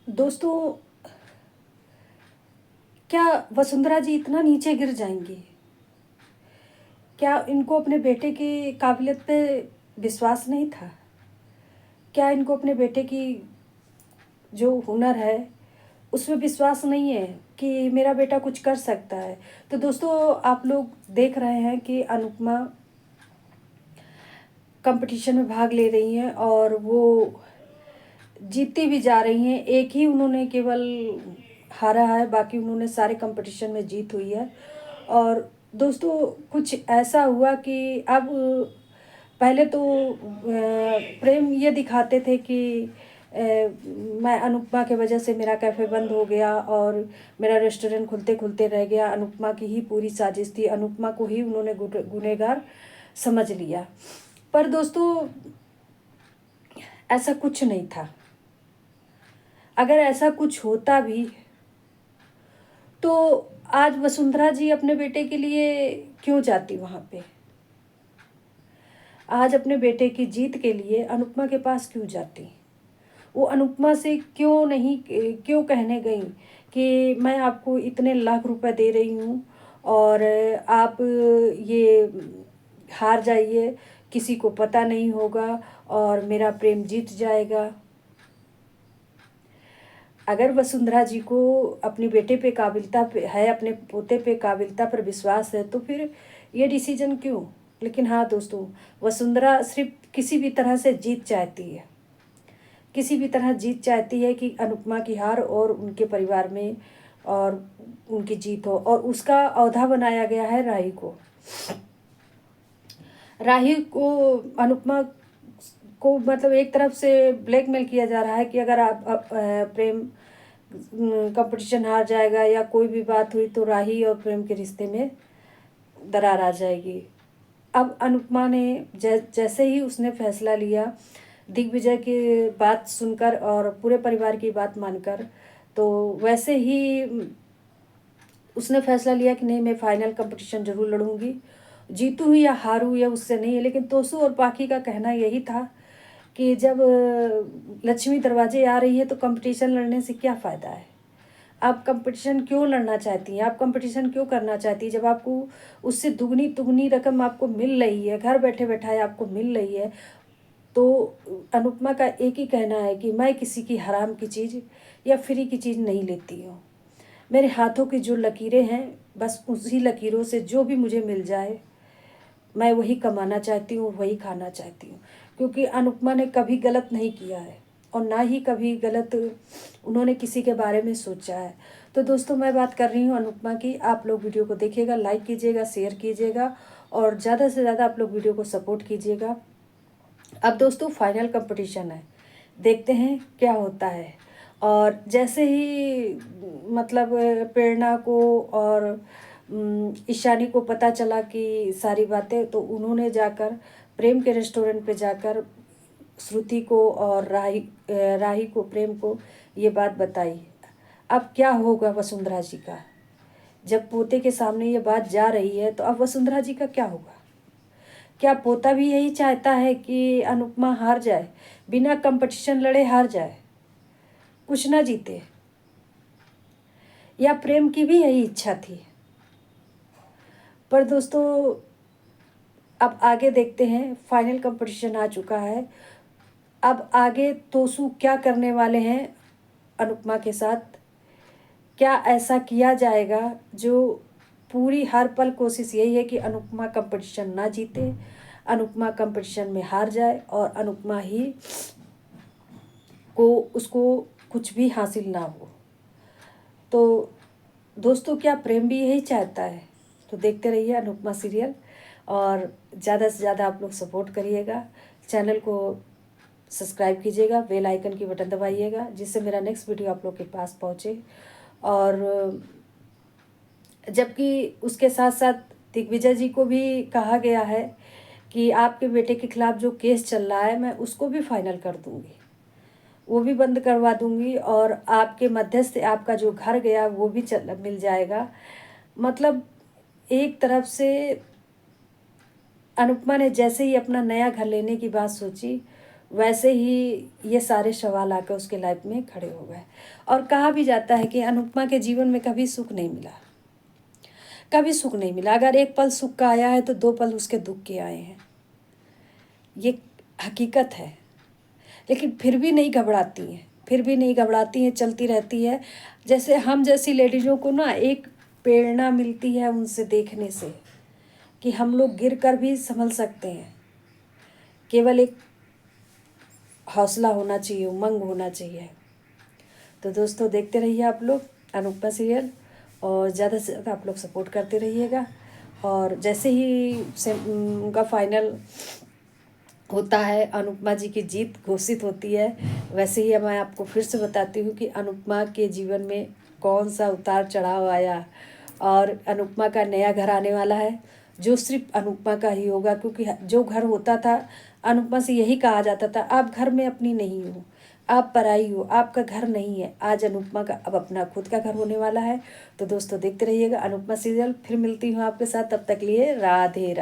दोस्तों, क्या वसुंधरा जी इतना नीचे गिर जाएंगी? क्या इनको अपने बेटे की काबिलियत पे विश्वास नहीं था? क्या इनको अपने बेटे की जो हुनर है उसमें विश्वास नहीं है कि मेरा बेटा कुछ कर सकता है? तो दोस्तों, आप लोग देख रहे हैं कि अनुपमा कंपटीशन में भाग ले रही हैं और वो जीतती भी जा रही हैं। एक ही उन्होंने केवल हारा है, बाकी उन्होंने सारे कंपटीशन में जीत हुई है। और दोस्तों, कुछ ऐसा हुआ कि अब पहले तो प्रेम ये दिखाते थे कि मैं अनुपमा के वजह से मेरा कैफ़े बंद हो गया और मेरा रेस्टोरेंट खुलते खुलते रह गया। अनुपमा की ही पूरी साजिश थी, अनुपमा को ही उन्होंने गुनहगार समझ लिया। पर दोस्तों, ऐसा कुछ नहीं था। अगर ऐसा कुछ होता भी तो आज वसुंधरा जी अपने बेटे के लिए क्यों जाती वहाँ पे? आज अपने बेटे की जीत के लिए अनुपमा के पास क्यों जाती? वो अनुपमा से क्यों कहने गई कि मैं आपको इतने लाख रुपए दे रही हूँ और आप ये हार जाइए, किसी को पता नहीं होगा और मेरा प्रेम जीत जाएगा। अगर वसुंधरा जी को अपने बेटे पे काबिलियता पे है, अपने पोते पे काबिलियता पर विश्वास है, तो फिर ये डिसीजन क्यों? लेकिन हाँ दोस्तों, वसुंधरा सिर्फ किसी भी तरह से जीत चाहती है, किसी भी तरह जीत चाहती है कि अनुपमा की हार और उनके परिवार में और उनकी जीत हो। और उसका औधा बनाया गया है राही को। राही को अनुपमा को मतलब एक तरफ से ब्लैकमेल किया जा रहा है कि अगर आप प्रेम कंपटीशन हार जाएगा या कोई भी बात हुई तो राही और प्रेम के रिश्ते में दरार आ जाएगी। अब अनुपमा ने जैसे ही उसने फैसला लिया, दिग्विजय की बात सुनकर और पूरे परिवार की बात मानकर, तो वैसे ही उसने फैसला लिया कि नहीं, मैं फाइनल कंपटीशन ज़रूर लड़ूंगी। जीतूँ या हारूँ या उससे नहीं है। लेकिन तोसू और पाखी का कहना यही था कि जब लक्ष्मी दरवाजे आ रही है तो कंपटीशन लड़ने से क्या फ़ायदा है? आप कंपटीशन क्यों लड़ना चाहती हैं? आप कंपटीशन क्यों करना चाहती हैं जब आपको उससे दुगनी तुगनी रकम आपको मिल रही है, घर बैठे बैठाए आपको मिल रही है? तो अनुपमा का एक ही कहना है कि मैं किसी की हराम की चीज़ या फ्री की चीज़ नहीं लेती हूँ। मेरे हाथों की जो लकीरें हैं, बस उसी लकीरों से जो भी मुझे मिल जाए मैं वही कमाना चाहती हूँ, वही खाना चाहती हूँ। क्योंकि अनुपमा ने कभी गलत नहीं किया है और ना ही कभी गलत उन्होंने किसी के बारे में सोचा है। तो दोस्तों, मैं बात कर रही हूँ अनुपमा की। आप लोग वीडियो को देखिएगा, लाइक कीजिएगा, शेयर कीजिएगा और ज़्यादा से ज़्यादा आप लोग वीडियो को सपोर्ट कीजिएगा। अब दोस्तों, फाइनल कंपटीशन है, देखते हैं क्या होता है। और जैसे ही मतलब प्रेरणा को और ईशानी को पता चला कि सारी बातें, तो उन्होंने जाकर प्रेम के रेस्टोरेंट पे जाकर श्रुति को और राही को, प्रेम को ये बात बताई। अब क्या होगा वसुंधरा जी का? जब पोते के सामने ये बात जा रही है तो अब वसुंधरा जी का क्या होगा? क्या पोता भी यही चाहता है कि अनुपमा हार जाए, बिना कंपटीशन लड़े हार जाए, कुछ ना जीते? या प्रेम की भी यही इच्छा थी? पर दोस्तों, अब आगे देखते हैं। फाइनल कंपटीशन आ चुका है। अब आगे तोसू क्या करने वाले हैं अनुपमा के साथ? क्या ऐसा किया जाएगा जो पूरी हर पल कोशिश यही है कि अनुपमा कंपटीशन ना जीते, अनुपमा कंपटीशन में हार जाए और अनुपमा ही को उसको कुछ भी हासिल ना हो? तो दोस्तों, क्या प्रेम भी यही चाहता है? तो देखते रहिए अनुपमा सीरियल और ज़्यादा से ज़्यादा आप लोग सपोर्ट करिएगा। चैनल को सब्सक्राइब कीजिएगा, बेल आइकन की बटन दबाइएगा जिससे मेरा नेक्स्ट वीडियो आप लोग के पास पहुँचे। और जबकि उसके साथ साथ दिग्विजय जी को भी कहा गया है कि आपके बेटे के खिलाफ जो केस चल रहा है मैं उसको भी फाइनल कर दूंगी, वो भी बंद करवा दूंगी और आपके मध्यस्थ से आपका जो घर गया वो भी मिल जाएगा। मतलब एक तरफ से अनुपमा ने जैसे ही अपना नया घर लेने की बात सोची, वैसे ही ये सारे सवाल आकर उसके लाइफ में खड़े हो गए। और कहा भी जाता है कि अनुपमा के जीवन में कभी सुख नहीं मिला, कभी सुख नहीं मिला। अगर एक पल सुख का आया है तो 2 पल उसके दुख के आए हैं, ये हकीकत है। लेकिन फिर भी नहीं घबराती हैं, फिर भी नहीं घबराती हैं, चलती रहती है। जैसे हम जैसी लेडीज़ों को ना एक प्रेरणा मिलती है उनसे देखने से, कि हम लोग गिर कर भी संभल सकते हैं। केवल एक हौसला होना चाहिए, उमंग होना चाहिए। तो दोस्तों देखते रहिए आप लोग अनुपमा सीरियल, और ज़्यादा से ज़्यादा आप लोग सपोर्ट करते रहिएगा। और जैसे ही उनका फाइनल होता है, अनुपमा जी की जीत घोषित होती है, वैसे ही मैं आपको फिर से बताती हूँ कि अनुपमा के जीवन में कौन सा उतार चढ़ाव आया। और अनुपमा का नया घर आने वाला है, जो सिर्फ अनुपमा का ही होगा। क्योंकि जो घर होता था, अनुपमा से यही कहा जाता था, आप घर में अपनी नहीं हो, आप पराई हो, आपका घर नहीं है। आज अनुपमा का अब अपना खुद का घर होने वाला है। तो दोस्तों देखते रहिएगा अनुपमा सीरियल। फिर मिलती हूँ आपके साथ, तब तक लिए राधे राधे।